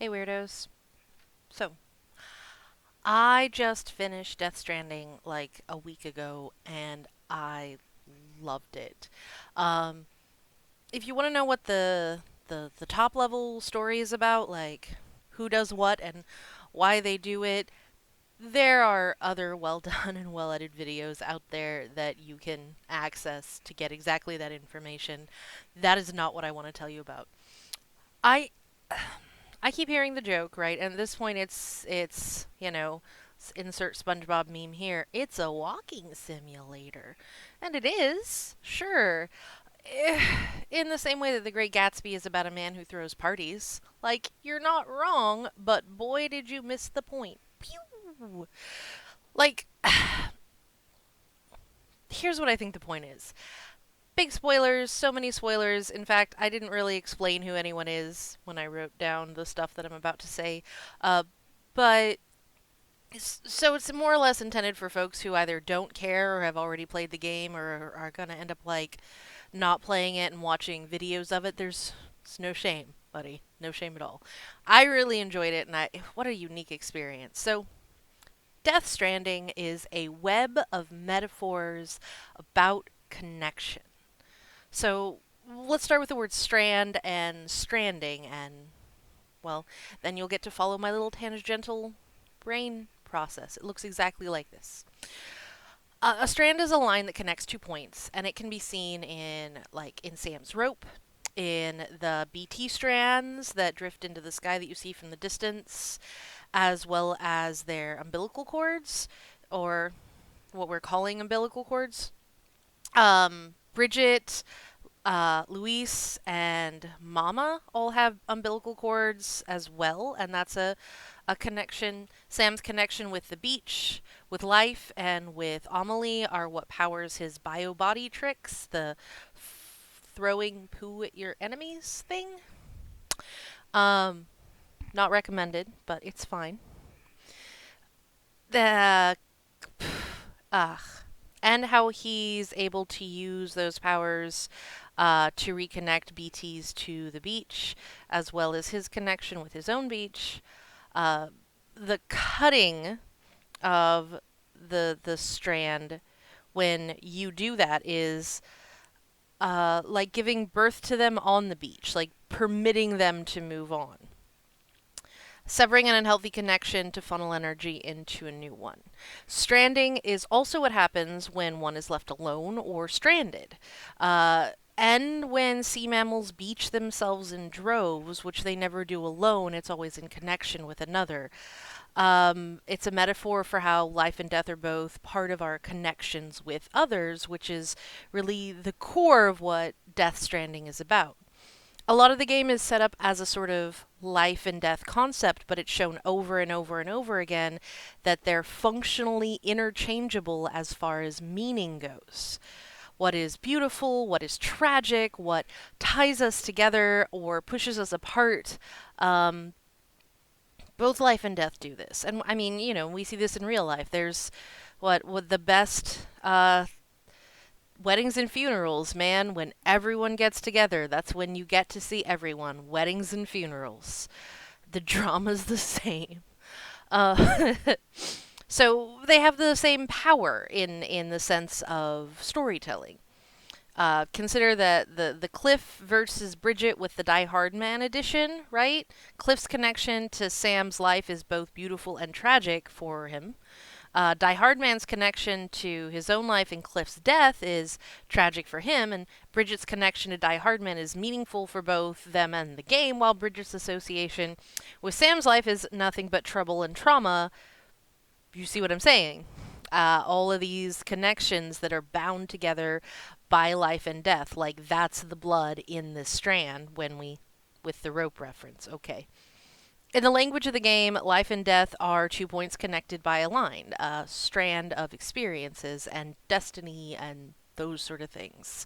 Hey weirdos. So, I just finished Death Stranding like a week ago and I loved it. Um, if you want to know what the top level story is about, like who does what and why they do it, there are other well done and well edited videos out there that you can access to get exactly that information. That is not what I want to tell you about. I I keep hearing the joke, right? And at this point, insert SpongeBob meme here. It's a walking simulator, and it is, sure. In the same way that The Great Gatsby is about a man who throws parties. Like, you're not wrong, but boy, did you miss the point. Pew! Like, here's what I think the point is. Big spoilers, so many spoilers. In fact, I didn't really explain who anyone is when I wrote down the stuff that I'm about to say. Uh, but so it's more or less intended for folks who either don't care or have already played the game or are going to end up like not playing it and watching videos of it. There's no shame, buddy. No shame at all. I really enjoyed it and what a unique experience. So Death Stranding is a web of metaphors about connection. So let's start with the word strand and stranding, and well, then you'll get to follow my little tangential brain process. It looks exactly like this. A strand is a line that connects two points, and it can be seen in Sam's rope, in the BT strands that drift into the sky that you see from the distance, as well as their umbilical cords, or what we're calling umbilical cords. Bridget, Luis and Mama all have umbilical cords as well, and that's a connection. Sam's connection with the beach, with life, and with Amelie are what powers his bio body tricks, the throwing poo at your enemies thing. Um, Not recommended, but it's fine. The ugh. And how he's able to use those powers to reconnect BTs to the beach, as well as his connection with his own beach. Uh, the cutting of the strand when you do that is like giving birth to them on the beach, like permitting them to move on. Severing an unhealthy connection to funnel energy into a new one. Stranding is also what happens when one is left alone or stranded. And when sea mammals beach themselves in droves, which they never do alone, it's always in connection with another. It's a metaphor for how life and death are both part of our connections with others, which is really the core of what Death Stranding is about. A lot of the game is set up as a sort of life and death concept, but it's shown over and over and over again that they're functionally interchangeable as far as meaning goes. What is beautiful, what is tragic, what ties us together or pushes us apart. Um, Both life and death do this. And I mean, we see this in real life. There's what the best weddings and funerals, man, when everyone gets together, that's when you get to see everyone. Weddings and funerals. The drama's the same. Uh, so they have the same power in the sense of storytelling. Consider that the Cliff versus Bridget with the Die Hard Man edition, right? Cliff's connection to Sam's life is both beautiful and tragic for him. Die Hard Man's connection to his own life and Cliff's death is tragic for him, and Bridget's connection to Die Hard Man is meaningful for both them and the game, while Bridget's association with Sam's life is nothing but trouble and trauma. You see what I'm saying? All of these connections that are bound together by life and death, like that's the blood in this strand with the rope reference. Okay. In the language of the game, life and death are 2 points connected by a line, a strand of experiences and destiny and those sort of things.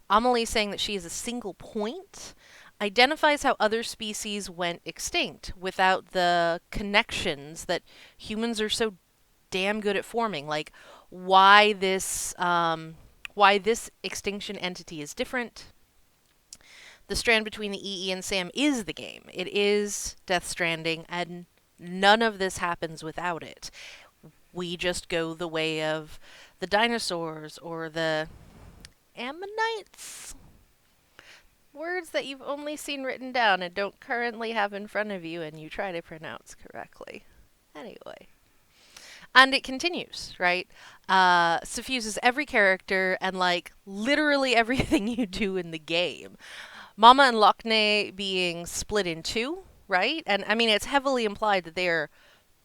Amelie saying that she is a single point identifies how other species went extinct without the connections that humans are so damn good at forming. Like why this extinction entity is different, the strand between the EE and Sam is the game. It is Death Stranding, and none of this happens without it. We just go the way of the dinosaurs or the ammonites. Words that you've only seen written down and don't currently have in front of you, and you try to pronounce correctly. Anyway. And it continues, right? Suffuses every character and, like, literally everything you do in the game. Mama and Lochne being split in two, right? And I mean, it's heavily implied that they are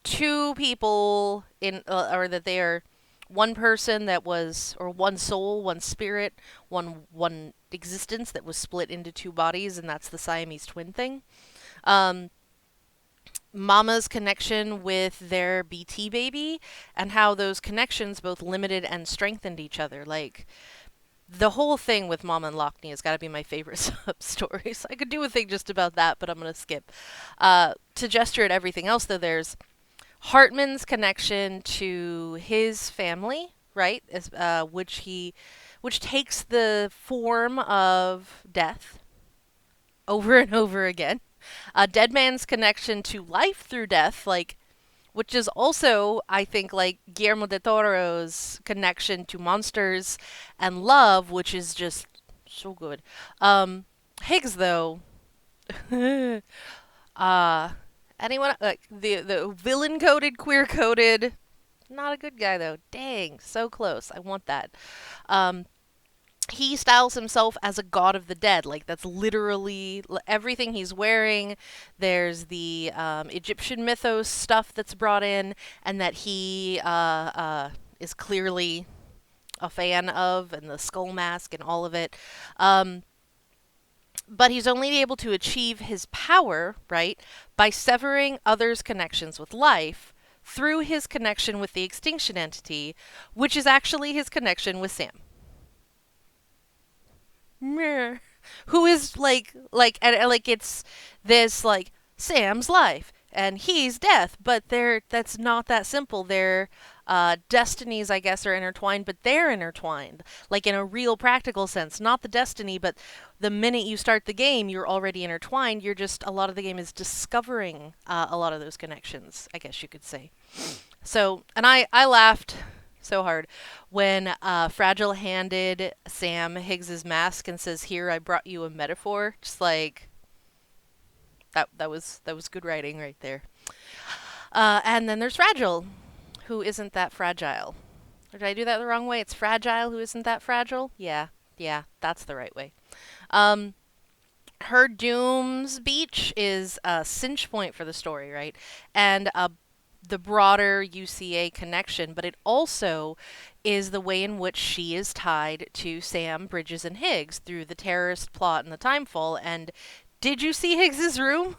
two people or that they are one person that was, or one soul, one spirit, one existence that was split into two bodies, and that's the Siamese twin thing. Um, Mama's connection with their BT baby, and how those connections both limited and strengthened each other. Like, the whole thing with Mama and Lockney has got to be my favorite sub story. So I could do a thing just about that, but I'm going to skip. To gesture at everything else, though, there's Hartman's connection to his family, right? Which takes the form of death over and over again. Dead Man's connection to life through death, like, which is also, I think, like Guillermo del Toro's connection to monsters and love, which is just so good. Higgs, though, uh, anyone like the villain coded, queer coded, not a good guy though. Dang, so close. I want that. Um, he styles himself as a god of the dead. Like, that's literally everything he's wearing. There's the Egyptian mythos stuff that's brought in, and that he is clearly a fan of, and the skull mask and all of it. Um, but he's only able to achieve his power, right, by severing others' connections with life through his connection with the extinction entity, which is actually his connection with Sam. Meh. Who is like it's this, like, Sam's life and he's death, but that's not that simple. Their destinies, I guess, are intertwined, but they're intertwined, like, in a real practical sense. Not the destiny, but the minute you start the game, you're already intertwined. You're just, a lot of the game is discovering a lot of those connections, I guess you could say. So, and I laughed so hard when Fragile handed Sam Higgs's mask and says, "Here, I brought you a metaphor." Just like that was good writing right there. And then there's Fragile, who isn't that fragile. Or did I do that the wrong way? It's Fragile, who isn't that fragile. Yeah, that's the right way. Um, her Doom's Beach is a cinch point for the story, right? And the broader UCA connection, but it also is the way in which she is tied to Sam, Bridges, and Higgs through the terrorist plot and the timefall. And did you see Higgs's room?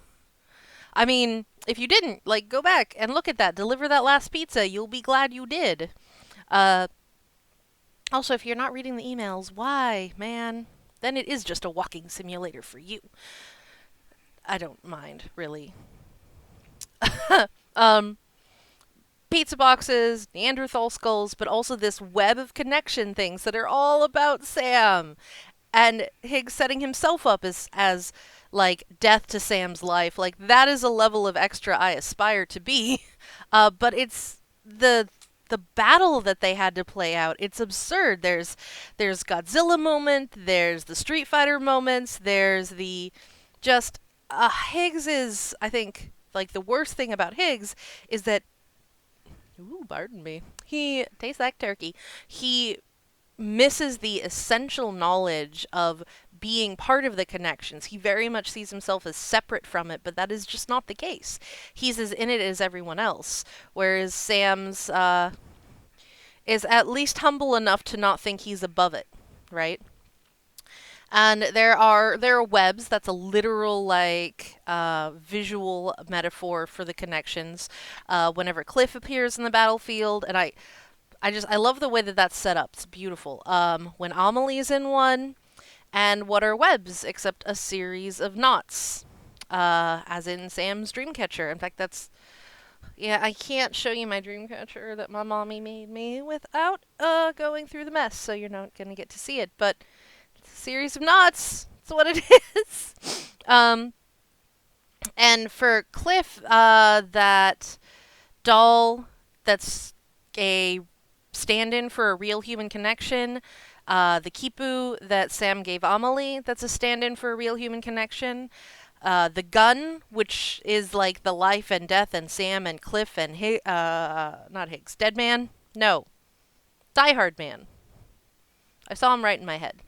I mean, if you didn't, like, go back and look at that. Deliver that last pizza. You'll be glad you did. Uh, Also, if you're not reading the emails, why, man? Then it is just a walking simulator for you. I don't mind, really. um, Pizza boxes, Neanderthal skulls, but also this web of connection things that are all about Sam. And Higgs setting himself up as like death to Sam's life. Like, that is a level of extra I aspire to be. But it's the battle that they had to play out. It's absurd. There's Godzilla moment, there's the Street Fighter moments, there's the just Higgs is, I think, like, the worst thing about Higgs is that, ooh, pardon me, he tastes like turkey. He misses the essential knowledge of being part of the connections. He very much sees himself as separate from it, but that is just not the case. He's as in it as everyone else, whereas Sam's is at least humble enough to not think he's above it, right? And there are webs. That's a literal, like, visual metaphor for the connections. Whenever Cliff appears in the battlefield, and I love the way that that's set up. It's beautiful. When Amelie's in one, and what are webs except a series of knots, as in Sam's Dreamcatcher. In fact, that's, yeah, I can't show you my Dreamcatcher that my mommy made me without going through the mess, so you're not gonna get to see it. But it's a series of knots. It's what it is. Um, and for Cliff, that doll that's a stand-in for a real human connection. The Kipu that Sam gave Amelie, that's a stand-in for a real human connection. The gun, which is like the life and death and Sam and Cliff and not Higgs, Dead Man. No, Die Hard Man. I saw him right in my head.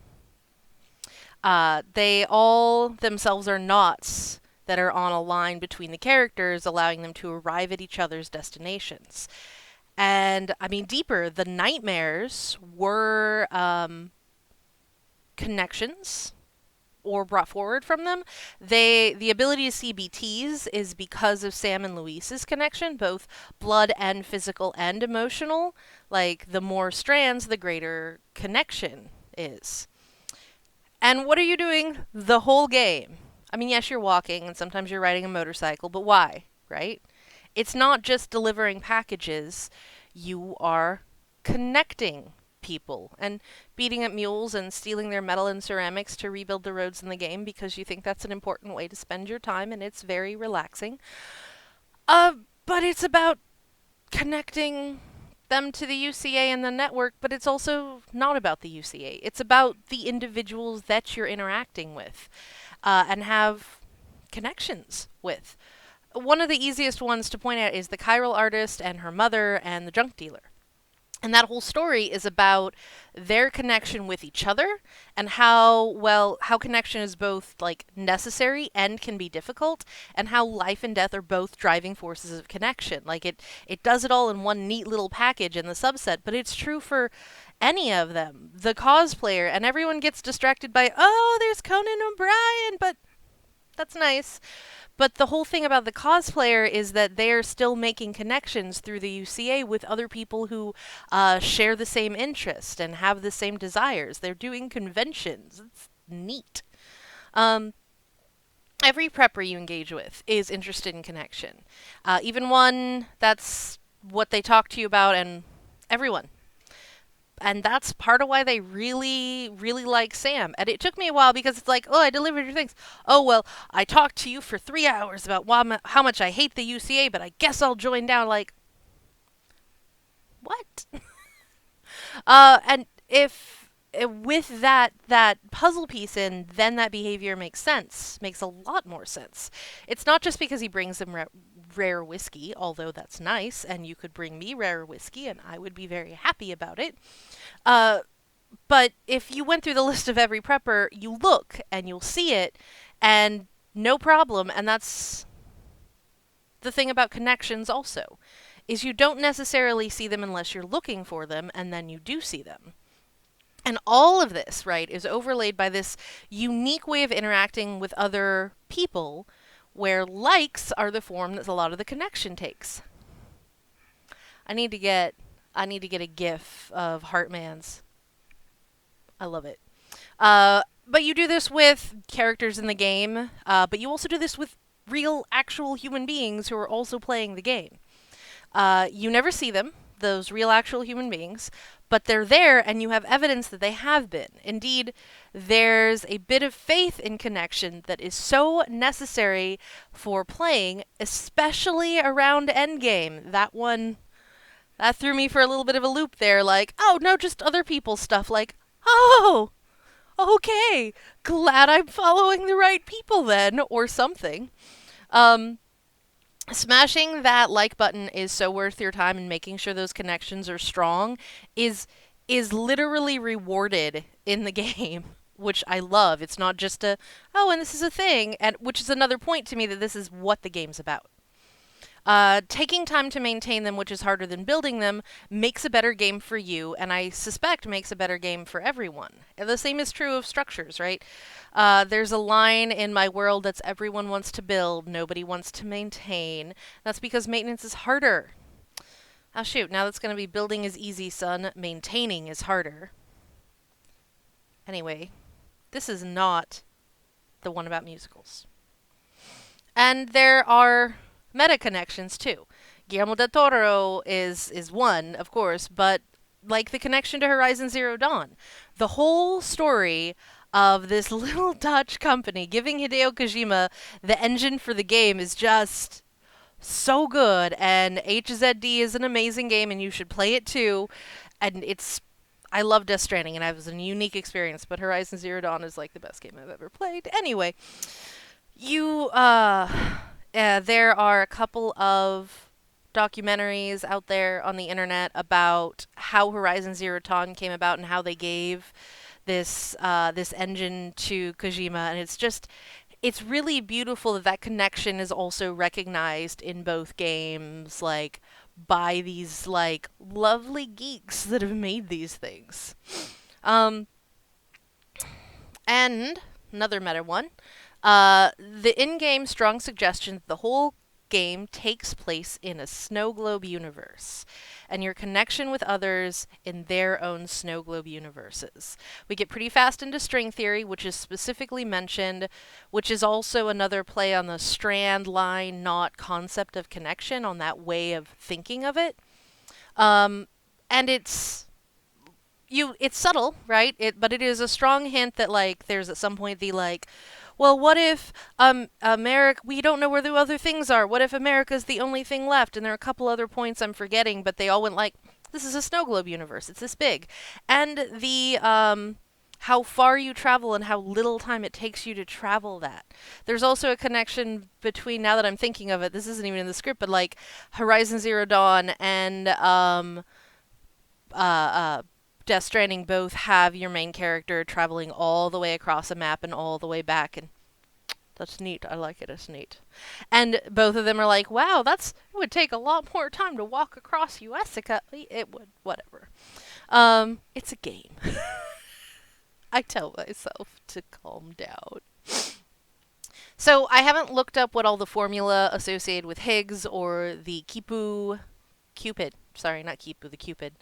They all themselves are knots that are on a line between the characters, allowing them to arrive at each other's destinations. And I mean, deeper, the nightmares were connections or brought forward from them. The ability to see BTs is because of Sam and Luis's connection, both blood and physical and emotional. Like the more strands, the greater connection is. And what are you doing the whole game? I mean, yes, you're walking and sometimes you're riding a motorcycle, but why, right? It's not just delivering packages. You are connecting people and beating up mules and stealing their metal and ceramics to rebuild the roads in the game because you think that's an important way to spend your time and it's very relaxing. But it's about connecting them to the UCA and the network, but it's also not about the UCA. It's about the individuals that you're interacting with and have connections with. One of the easiest ones to point out is the chiral artist and her mother and the junk dealer. And that whole story is about their connection with each other and how connection is both like necessary and can be difficult, and how life and death are both driving forces of connection. Like it does it all in one neat little package in the subset, but it's true for any of them. The cosplayer, and everyone gets distracted by, oh, there's Conan O'Brien, but that's nice. But the whole thing about the cosplayer is that they are still making connections through the UCA with other people who share the same interest and have the same desires. They're doing conventions. It's neat. Um, every prepper you engage with is interested in connection. Even one that's what they talk to you about, and everyone. And that's part of why they really, really like Sam. And it took me a while because it's like, oh, I delivered your things. Oh, well, I talked to you for 3 hours about how much I hate the UCA, but I guess I'll join down. Like, what? And if with that puzzle piece in, then that behavior makes sense. Makes a lot more sense. It's not just because he brings them rare whiskey, although that's nice, and you could bring me rare whiskey, and I would be very happy about it. Uh, but if you went through the list of every prepper, you look and you'll see it, and no problem. And that's the thing about connections also, is you don't necessarily see them unless you're looking for them, and then you do see them. And all of this, right, is overlaid by this unique way of interacting with other people where likes are the form that a lot of the connection takes. I need to get a GIF of Heartman's. I love it. But you do this with characters in the game, but you also do this with real, actual human beings who are also playing the game. You never see them, those real, actual human beings, but they're there and you have evidence that they have been. Indeed, there's a bit of faith in connection that is so necessary for playing, especially around endgame. That threw me for a little bit of a loop there, like, oh, no, just other people's stuff, like, oh, okay, glad I'm following the right people then, or something. Um, Smashing that like button is so worth your time, and making sure those connections are strong is literally rewarded in the game, which I love. It's not just oh, and this is a thing, and which is another point to me that this is what the game's about. Taking time to maintain them, which is harder than building them, makes a better game for you, and I suspect makes a better game for everyone. And the same is true of structures, right? There's a line in my world that's everyone wants to build, nobody wants to maintain. That's because maintenance is harder. Oh shoot, now that's going to be building is easy, son. Maintaining is harder. Anyway, this is not the one about musicals. And there are meta connections too. Guillermo del Toro is one, of course, but like the connection to Horizon Zero Dawn, the whole story of this little Dutch company giving Hideo Kojima the engine for the game is just so good. And HZD is an amazing game, and you should play it too. And it's I love Death Stranding, and it was a unique experience. But Horizon Zero Dawn is like the best game I've ever played. Anyway, you there are a couple of documentaries out there on the internet about how Horizon Zero Dawn came about and how they gave this engine to Kojima, and it's really beautiful that that connection is also recognized in both games, like by these like lovely geeks that have made these things. Um, and another meta one. The in-game strong suggestion that the whole game takes place in a snow globe universe, and your connection with others in their own snow globe universes. We get pretty fast into string theory, which is specifically mentioned, which is also another play on the strand line knot concept of connection, on that way of thinking of it. Um, and it's subtle, right? But it is a strong hint that like there's at some point the like, well, what if America? We don't know where the other things are. What if America's the only thing left? And there are a couple other points I'm forgetting, but they all went like, this is a snow globe universe. It's this big, and the how far you travel and how little time it takes you to travel that. There's also a connection between, now that I'm thinking of it, this isn't even in the script, but like Horizon Zero Dawn and uh, uh, Death Stranding both have your main character traveling all the way across a map and all the way back, and that's neat. I like it. It's neat. And both of them are like, wow, it would take a lot more time to walk across Uesica. It would, whatever. It's a game. I tell myself to calm down. So I haven't looked up what all the formula associated with Higgs or the Cupid, sorry, not Kipu, the Cupid,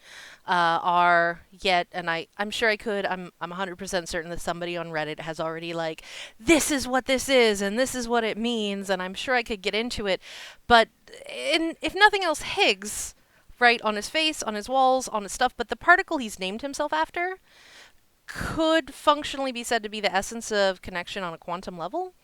are yet, and I'm sure I could. I'm 100% certain that somebody on Reddit has already like, this is what this is, and this is what it means, and I'm sure I could get into it. But if nothing else, Higgs, right, on his face, on his walls, on his stuff, but the particle he's named himself after could functionally be said to be the essence of connection on a quantum level.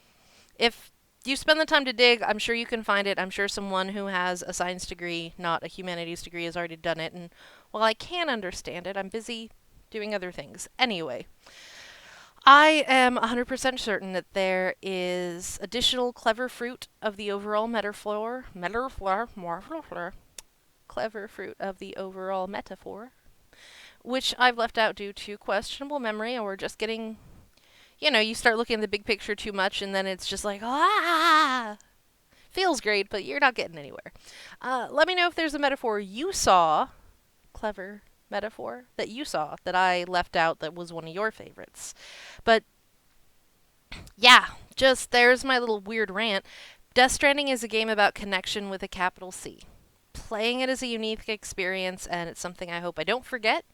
If you spend the time to dig, I'm sure you can find it. I'm sure someone who has a science degree, not a humanities degree, has already done it. And while I can understand it, I'm busy doing other things. Anyway, I am 100% certain that there is additional clever fruit of the overall clever fruit of the overall metaphor, which I've left out due to questionable memory or just getting, you start looking at the big picture too much, and then it's just like, feels great, but you're not getting anywhere. Let me know if there's a metaphor you saw, clever metaphor, that you saw that I left out that was one of your favorites. But yeah, just there's my little weird rant. Death Stranding is a game about connection with a capital C. Playing it is a unique experience, and it's something I hope I don't forget.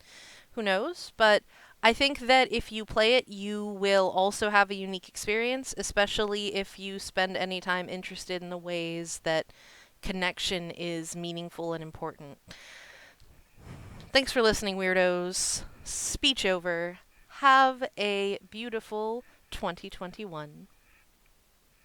Who knows? But I think that if you play it, you will also have a unique experience, especially if you spend any time interested in the ways that connection is meaningful and important. Thanks for listening, weirdos. Speech over. Have a beautiful 2021.